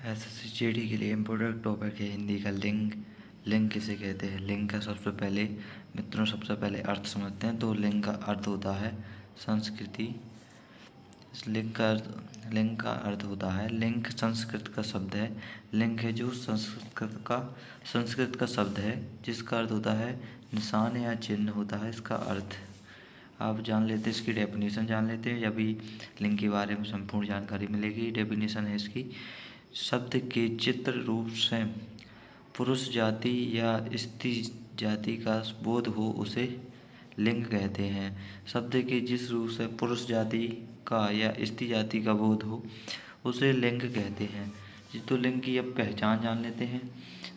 SSCGD के लिए important topic है हिंदी का लिंग। लिंग किसे कहते हैं? लिंग का सबसे पहले अर्थ समझते हैं। तो लिंग का अर्थ होता है संस्कृति। लिंग का अर्थ होता है लिंग संस्कृत का शब्द है। लिंग है जो संस्कृत का शब्द है जिसका अर्थ होता है निशान या चिन्ह होता है। इसका अर्थ आप जान लेते हैं, इसकी डेफिनेशन जान लेते हैं। अभी लिंग के बारे में संपूर्ण जानकारी मिलेगी। डेफिनेशन है इसकी: शब्द के चित्र रूप से पुरुष जाति या स्त्री जाति का बोध हो उसे लिंग कहते हैं। शब्द के जिस रूप से पुरुष जाति का या स्त्री जाति का बोध हो उसे लिंग कहते हैं। तो लिंग की अब पहचान जान लेते हैं।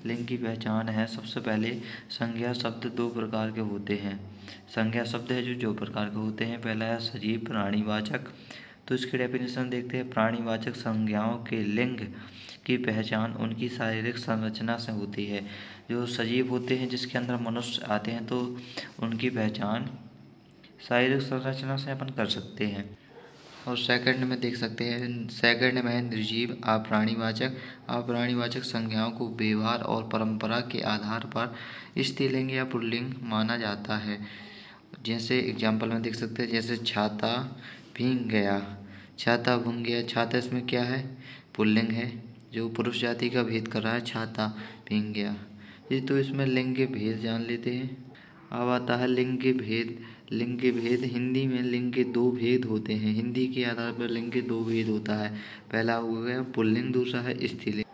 लिंग की पहचान है, सबसे पहले संज्ञा शब्द दो प्रकार के होते हैं। संज्ञा शब्द है जो प्रकार के होते हैं। पहला है सजीव प्राणीवाचक। तो इसकी डेफिनेशन देखते हैं। प्राणीवाचक संज्ञाओं के लिंग की पहचान उनकी शारीरिक संरचना से होती है। जो सजीव होते हैं जिसके अंदर मनुष्य आते हैं तो उनकी पहचान शारीरिक संरचना से अपन कर सकते हैं। और सेकंड में देख सकते हैं, सेकंड में है निर्जीव अप्राणीवाचक। अप्राणीवाचक संज्ञाओं को व्यवहार और परंपरा के आधार पर स्त्रीलिंग या पुल्लिंग माना जाता है। जैसे एग्जाम्पल में देख सकते हैं, जैसे छाता भीग गया। छाता भीग गया, छाता इसमें क्या है? पुल्लिंग है, जो पुरुष जाति का भेद कर रहा है। छाता भीग गया। ये तो इसमें लिंग के भेद जान लेते हैं। अब आता है लिंग के भेद। लिंग के भेद, हिंदी में लिंग के दो भेद होते हैं। हिंदी के आधार पर लिंग के दो भेद होता है। पहला हो गया पुल्लिंग, दूसरा है स्त्रीलिंग।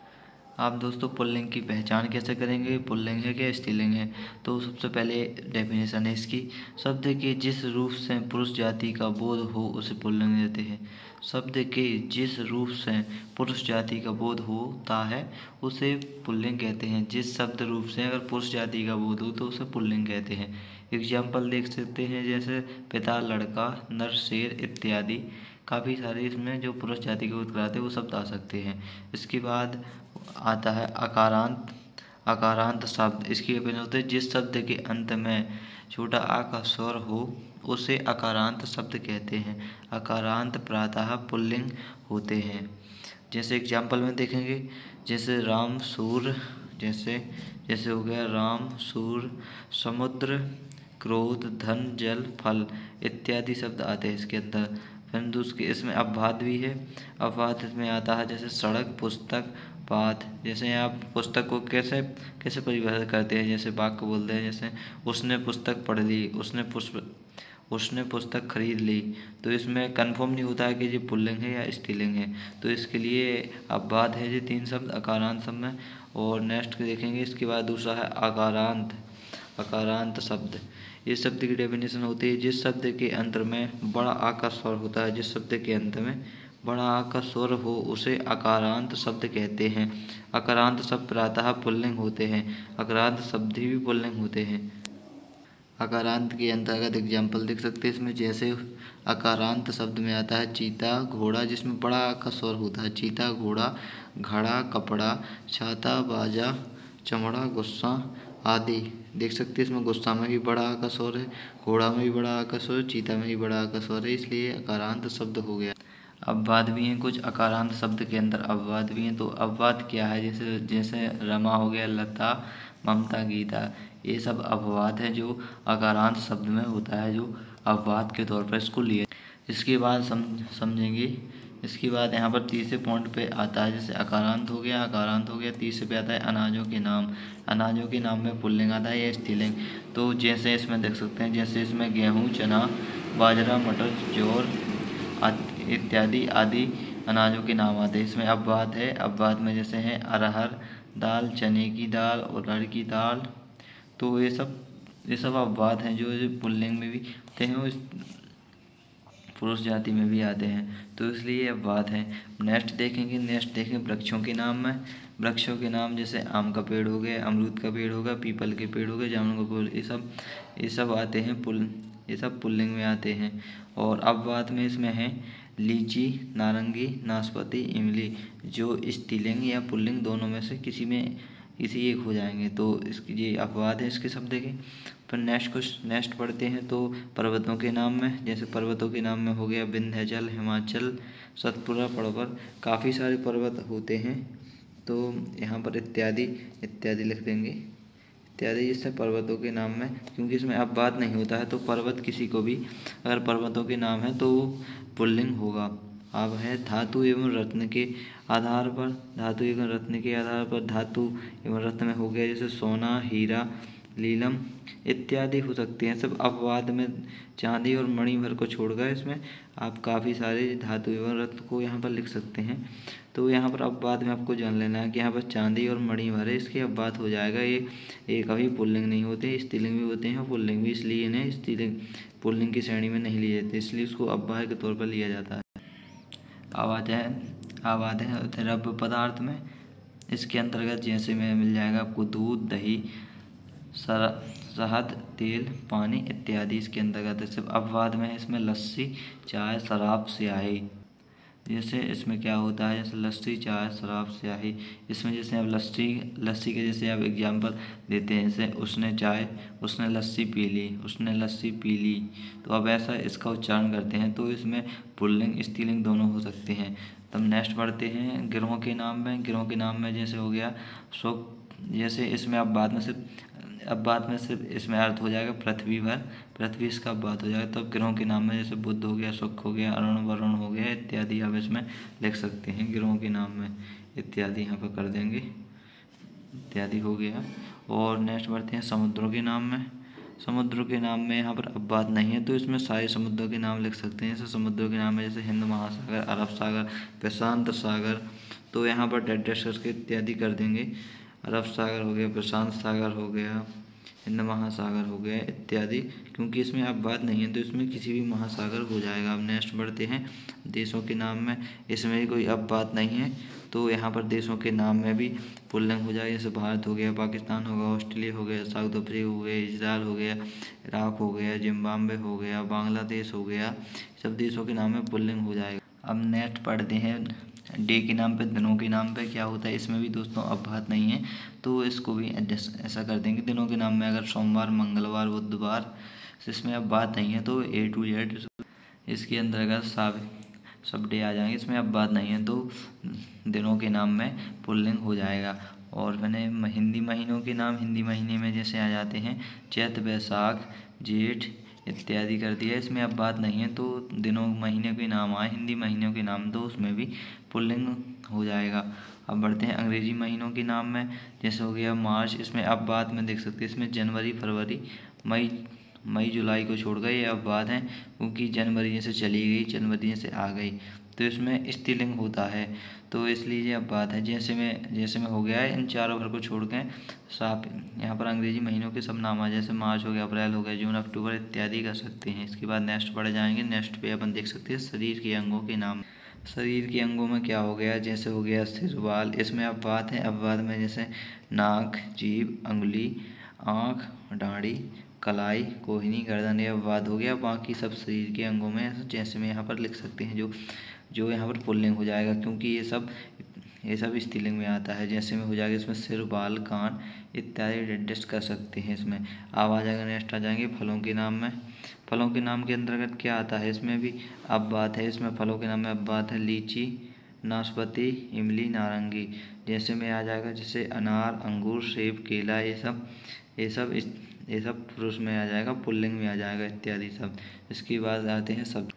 आप दोस्तों पुल्लिंग की पहचान कैसे करेंगे? पुल्लिंग है क्या स्त्रीलिंग है? तो सबसे पहले डेफिनेशन है इसकी: शब्द के जिस रूप से पुरुष जाति का बोध हो उसे पुल्लिंग देते हैं। शब्द के जिस रूप से पुरुष जाति का बोध होता है उसे पुल्लिंग कहते हैं। जिस शब्द रूप से अगर पुरुष जाति का बोध हो तो उसे पुल्लिंग कहते हैं। एग्जाम्पल देख सकते हैं, जैसे पिता, लड़का, नर, शेर इत्यादि। काफ़ी सारे इसमें जो पुरुष जाति के बोध कराते हैं वो शब्द आ सकते हैं। इसके बाद आता है अकारांत। अकारांत शब्द, इसकी डेफिनेशन होती है जिस शब्द के अंत में छोटा आ का स्वर हो उसे अकारांत शब्द कहते हैं। अकारांत प्रातः पुल्लिंग होते हैं। जैसे एग्जाम्पल में देखेंगे, जैसे राम, सूर्य, जैसे हो गया राम, सूर्य, समुद्र, क्रोध, धन, जल, फल इत्यादि शब्द आते हैं इसके अंदर। फिर उसके इसमें अपवाद भी है। अपवाद इसमें आता है जैसे सड़क, पुस्तक, पाठ। जैसे आप पुस्तक को कैसे परिभाषित करते हैं? जैसे वाक्य बोलते हैं, जैसे उसने पुस्तक पढ़ ली, उसने पुस्तक खरीद ली। तो इसमें कंफर्म नहीं होता है कि ये पुल्लिंग है या स्त्रीलिंग है। तो इसके लिए अपवाद है ये तीन शब्द अकारांत शब्द में। और नेक्स्ट देखेंगे, इसके बाद दूसरा है अकारांत। अकारांत शब्द, इस शब्द की डेफिनेशन होती है जिस शब्द के अंत में बड़ा आ का स्वर होता है। जिस शब्द के अंत में बड़ा आ का स्वर हो उसे अकारांत शब्द कहते हैं। अकारांत शब्द प्रातः पुल्लिंग होते हैं। अकारांत शब्द भी पुल्लिंग होते हैं। अकारांत के अंतर्गत एग्जाम्पल देख सकते हैं इसमें, जैसे अकारांत शब्द में आता है चीता, घोड़ा, जिसमें बड़ा आ का स्वर होता है। चीता, घोड़ा, घड़ा, कपड़ा, छाता, बाजा, चमड़ा, गुस्सा आदि। देख सकते हैं इसमें गुस्सा में भी बड़ा आ का स्वर है, घोड़ा में भी बड़ा आ का स्वर, चीता में भी बड़ा आ का स्वर है, इसलिए अकारांत शब्द हो गया। अपवाद भी हैं कुछ। अकारांत शब्द के अंदर अपवाद भी हैं। तो अपवाद क्या है? जैसे रमा हो गया, लता, ममता, गीता, ये सब अपवाद हैं जो अकारांत शब्द में होता है, जो अपवाद के तौर पर इसको लिए। इसके बाद समझेंगे। इसके बाद यहाँ पर तीसरे पॉइंट पे आता है, जैसे अकारांत हो गया। तीसरे पे आता है अनाजों के नाम। अनाजों के नाम में पुल्लिंग आता है या स्त्रीलिंग। तो जैसे इसमें देख सकते हैं, जैसे इसमें गेहूँ, चना, बाजरा, मटर, जौर इत्यादि आदि अनाजों के नाम आते हैं। इसमें अपवाद है। अपवाद में जैसे है अरहर दाल, चने की दाल, उड़द की दाल। तो ये सब अपवाद हैं जो पुल्लिंग में भी आते हैं और पुरुष जाति में भी आते हैं, तो इसलिए अपवाद हैं। नेक्स्ट देखेंगे वृक्षों के नाम में। वृक्षों के नाम जैसे आम का पेड़ हो गया, अमरूद का पेड़ होगा, पीपल के पेड़ हो गए, जामुन का पेड़, ये सब आते हैं ये सब पुल्लिंग में आते हैं। और अपवाद में इसमें है लीची, नारंगी, नाशपाती, इमली, जो स्त्रीलिंग या पुल्लिंग दोनों में से किसी एक हो जाएंगे। तो इसकी ये अपवाद है इसके शब्द के। फिर नेक्स्ट पढ़ते हैं तो पर्वतों के नाम में। जैसे पर्वतों के नाम में हो गया विंध्याचल, हिमाचल, सतपुड़ा, पर्वत। काफ़ी सारे पर्वत होते हैं तो यहाँ पर इत्यादि इत्यादि लिख देंगे। इत्यादि जिससे पर्वतों के नाम में, क्योंकि इसमें अपवाद नहीं होता है तो पर्वत किसी को भी अगर पर्वतों के नाम है तो वो पुल्लिंग होगा। अब है धातु एवं रत्न के आधार पर। धातु एवं रत्न के आधार पर धातु एवं रत्न में हो गया जैसे सोना, हीरा, लीलम इत्यादि हो सकते हैं। सब अपवाद में चांदी और मणि भर को छोड़कर इसमें आप काफ़ी सारे धातु एवं रत्न को यहाँ पर लिख सकते हैं। तो यहाँ पर अपवाद में आपको जान लेना है कि यहाँ पर चांदी और मणि भर है, इसके अपवाद हो जाएगा। ये कभी पुल्लिंग नहीं होते, स्त्रीलिंग भी होते हैं पुल्लिंग भी, इसलिए इन्हें स्त्रीलिंग पुल्लिंग की श्रेणी में नहीं लिए जाते, इसलिए उसको अपवाद के तौर पर लिया जाता है। अब आते हैं द्रव्य पदार्थ में। इसके अंतर्गत जैसे में मिल जाएगा आपको दूध, दही, शहद, तेल, पानी इत्यादि इसके अंतर्गत है। सिर्फ अपवाद में है इसमें लस्सी, चाय, शराब, स्याही। जैसे इसमें क्या होता है, जैसे लस्सी, चाय, शराब, स्याही, इसमें जैसे अब लस्सी के जैसे आप एग्जाम्पल देते हैं, जैसे उसने लस्सी पी ली। तो अब ऐसा इसका उच्चारण करते हैं तो इसमें पुल्लिंग स्त्रीलिंग दोनों हो सकते हैं। तब नेक्स्ट बढ़ते हैं गिरोह के नाम में। गिरोह के नाम में जैसे हो गया सुख, जैसे इसमें अब बाद में सिर्फ इसमें अर्थ हो जाएगा पृथ्वी भर, पृथ्वी इसका बात हो जाएगा। तब ग्रहों के नाम में जैसे बुध हो गया, शुक्र हो गया, अरुण, वरुण हो गया इत्यादि आप इसमें लिख सकते हैं ग्रहों के नाम में। इत्यादि यहाँ पर कर देंगे, इत्यादि हो गया। और नेक्स्ट बढ़ते हैं समुद्रों के नाम में। समुद्रों के नाम में यहाँ पर अब बात नहीं है तो इसमें सारे समुद्रों के नाम लिख सकते हैं। जैसे समुद्रों के नाम में जैसे हिंद महासागर, अरब सागर, प्रशांत सागर, तो यहाँ पर डैश करके इत्यादि कर देंगे। अरब सागर हो गया, प्रशांत सागर हो गया, हिंद महासागर हो गया इत्यादि, क्योंकि इसमें अब बात नहीं है तो इसमें किसी भी महासागर हो जाएगा। अब नेक्स्ट बढ़ते हैं देशों के नाम में। इसमें भी कोई अब बात नहीं है तो यहाँ पर देशों के नाम में भी पुल्लिंग हो जाएगा। जैसे भारत हो गया, पाकिस्तान होगा, ऑस्ट्रेलिया हो गया, साउथ अफ्रीका हो गया, इजराइल हो गया, इराक हो गया, जिम्बाब्वे हो गया, बांग्लादेश हो गया, सब देशों के नाम में पुल्लिंग हो जाएगा। अब नेक्स्ट पढ़ते हैं डे के नाम पे, दिनों के नाम पे क्या होता है। इसमें भी दोस्तों अब बात नहीं है तो इसको भी ऐसा कर देंगे। दिनों के नाम में अगर सोमवार, मंगलवार, बुधवार, इसमें अब बात नहीं है तो A to Z इसके अंतर्गत सब डे आ जाएंगे। इसमें अब बात नहीं है तो दिनों के नाम में पुल्लिंग हो जाएगा। और मैंने हिंदी महीनों के नाम, हिंदी महीने में जैसे आ जाते हैं चैत, बैसाख, जेठ इत्यादि कर दिया। इसमें अब बात नहीं है तो दिनों महीने के नाम आए, हिंदी महीनों के नाम तो उसमें भी पुल्लिंग हो जाएगा। अब बढ़ते हैं अंग्रेजी महीनों के नाम में। जैसे हो गया मार्च, इसमें अब बात में देख सकते हैं, इसमें जनवरी, फरवरी, मई, जुलाई को छोड़ गए ये अब बात है, क्योंकि जनवरी जैसे चली गई, जनवरी जैसे आ गई तो इसमें स्त्रीलिंग होता है तो इसलिए ये अब बात है। जैसे में हो गया है, इन चारों भर को छोड़ के साफ यहाँ पर अंग्रेजी महीनों के सब नाम आ, जैसे मार्च हो गया, अप्रैल हो गया, जून, अक्टूबर इत्यादि कर सकते हैं। इसके बाद नेक्स्ट बढ़ जाएंगे। नेक्स्ट पे अपन देख सकते हैं शरीर के अंगों के नाम। शरीर के अंगों में क्या हो गया, जैसे हो गया सिर, बाल, इसमें अब बात है। अब बाद में जैसे नाक, जीभ, अंगुली, आँख, दाढ़ी, कलाई, कोहनी, गर्दन, ये अब बात हो गया। बाकी सब शरीर के अंगों में जैसे में यहाँ पर लिख सकते हैं जो यहाँ पर पुल्लिंग हो जाएगा, क्योंकि ये सब स्त्रीलिंग में आता है। जैसे में हो जाएगा इसमें सिर, बाल, कान इत्यादि एडजस्ट कर सकते हैं। इसमें अब आ जाएगा, नेक्स्ट आ जाएंगे फलों के नाम में। फलों के नाम के अंतर्गत क्या आता है, इसमें भी अब बात है। इसमें फलों के नाम में अब बात है लीची, नाशपाती, इमली, नारंगी। जैसे में आ जाएगा जैसे अनार, अंगूर, सेब, केला, ये सब पुरुष में आ जाएगा, पुल्लिंग में आ जाएगा इत्यादि सब। इसके बाद आते हैं सब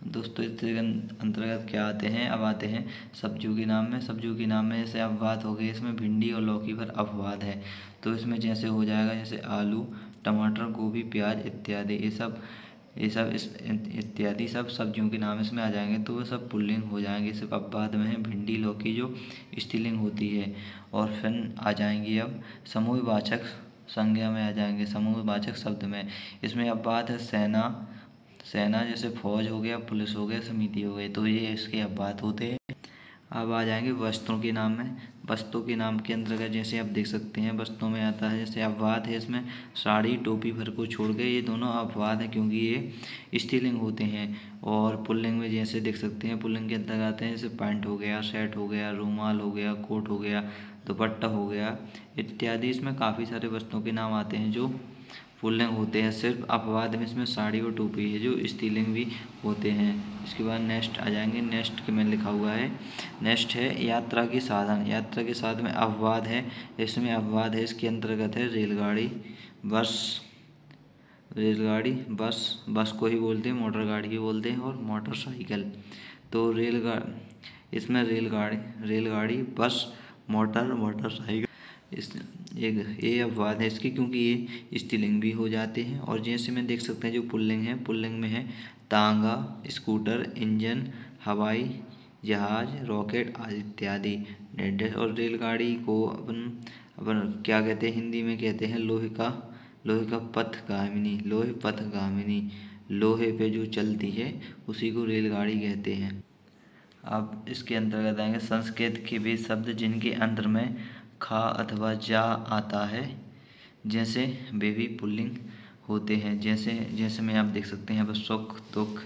दोस्तों, इसके अंतर्गत क्या आते हैं, अब आते हैं सब्जियों के नाम में। सब्जियों के नाम में जैसे अपवाद हो गए, इसमें भिंडी और लौकी पर अपवाद है तो इसमें जैसे हो जाएगा जैसे आलू, टमाटर, गोभी, प्याज इत्यादि, ये सब इत्यादि सब सब्जियों के नाम इसमें आ जाएंगे तो वो सब पुल्लिंग हो जाएंगे। सिर्फ अपवाद में है भिंडी, लौकी जो स्त्रीलिंग होती है। और फिर आ जाएंगी अब समूहवाचक संज्ञा में आ जाएंगे, समूहवाचक शब्द में। इसमें अपवाद है सेना जैसे फौज हो गया, पुलिस हो गया, समिति हो गई, तो ये इसके अब बात होते हैं। अब आ जाएंगे वस्त्रों के नाम में। वस्त्रों के नाम के अंतर्गत जैसे आप देख सकते हैं वस्त्रों में आता है जैसे अपवाद है, इसमें साड़ी, टोपी भर को छोड़ गए, ये दोनों अपवाद है क्योंकि ये स्त्रीलिंग होते हैं। और पुल्लिंग में जैसे देख सकते हैं, पुल्लिंग के अंतर्गत आते हैं जैसे पैंट हो गया, शर्ट हो गया, रूमाल हो गया, कोट हो गया, दुपट्टा हो गया इत्यादि। इसमें काफ़ी सारे वस्त्रों के नाम आते हैं जो पुल्लिंग होते हैं। सिर्फ अपवाद में इसमें साड़ी और टोपी है जो स्त्रीलिंग भी होते हैं। इसके बाद नेक्स्ट आ जाएंगे। नेक्स्ट के में लिखा हुआ है, नेक्स्ट है यात्रा के साधन। यात्रा के साधन में अपवाद है, इसमें अपवाद है, इसके अंतर्गत है रेलगाड़ी, बस, रेलगाड़ी, बस को ही बोलते हैं, मोटर गाड़ी ही बोलते हैं, और मोटरसाइकिल। तो इसमें रेलगाड़ी, बस, मोटरसाइकिल, इस एक ये अपवाद है इसकी, क्योंकि ये स्त्रीलिंग भी हो जाते हैं। और जैसे में देख सकते हैं जो पुल्लिंग है, पुल्लिंग में है तांगा, स्कूटर, इंजन, हवाई जहाज, रॉकेट आदि इत्यादि। और रेलगाड़ी को अपन क्या कहते हैं, हिंदी में कहते हैं लोहे का पथगामिनी, लोहे पे जो चलती है उसी को रेलगाड़ी कहते हैं। अब इसके अंतर्गत आएंगे संस्कृत के वे शब्द जिनके अंत में खा अथवा जा आता है, जैसे वे भी पुल्लिंग होते हैं। जैसे में आप देख सकते हैं यहाँ पर सुख, दुख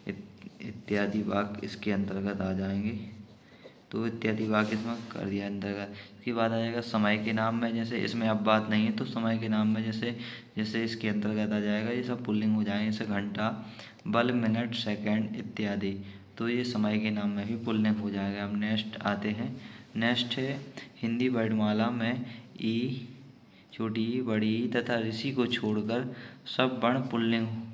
इत्यादि वाक्य इसके अंतर्गत आ जाएंगे। तो इत्यादि वाक्य इसमें कर दिया अंतर्गत। इसके बाद आ जाएगा समय के नाम में, जैसे इसमें अब बात नहीं है तो समय के नाम में जैसे इसके अंतर्गत आ जाएगा, ये सब पुल्लिंग हो जाएंगे, जैसे घंटा, बल, मिनट, सेकंड इत्यादि। तो ये समय के नाम में भी पुल्लिंग हो जाएगा। अब नेक्स्ट आते हैं। नेक्स्ट है हिंदी वर्णमाला में ई, छोटी ई, बड़ी ई तथा ऋषि को छोड़कर सब वर्ण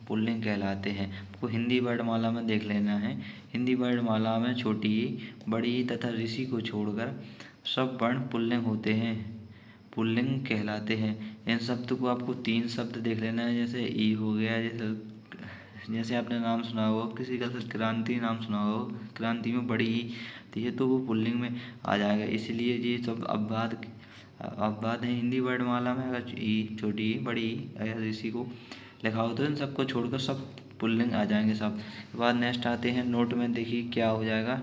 पुल्लिंग कहलाते हैं। आपको हिंदी वर्णमाला में देख लेना है। हिंदी वर्णमाला में छोटी ई, बड़ी ई तथा ऋषि को छोड़कर सब वर्ण पुल्लिंग होते हैं, पुल्लिंग कहलाते हैं। इन शब्द को आपको 3 शब्द देख लेना है। जैसे ई हो गया, जैसे आपने नाम सुना होगा किसी का, क्रांति नाम सुना होगा, क्रांति में बड़ी ई थी तो वो पुल्लिंग में आ जाएगा। इसलिए ये सब अपवाद है हिंदी वर्णमाला में। अगर ई, छोटी ई, बड़ी ई या ऋषि को लिखा हो तो इन सबको छोड़कर सब पुल्लिंग आ जाएंगे सब। बाद नेक्स्ट आते हैं नोट में। देखिए क्या हो जाएगा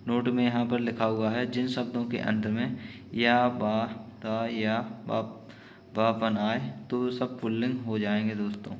नोट में, यहाँ पर लिखा हुआ है जिन शब्दों के अंत में या, बा, ता या बापन आए तो सब पुल्लिंग हो जाएंगे दोस्तों।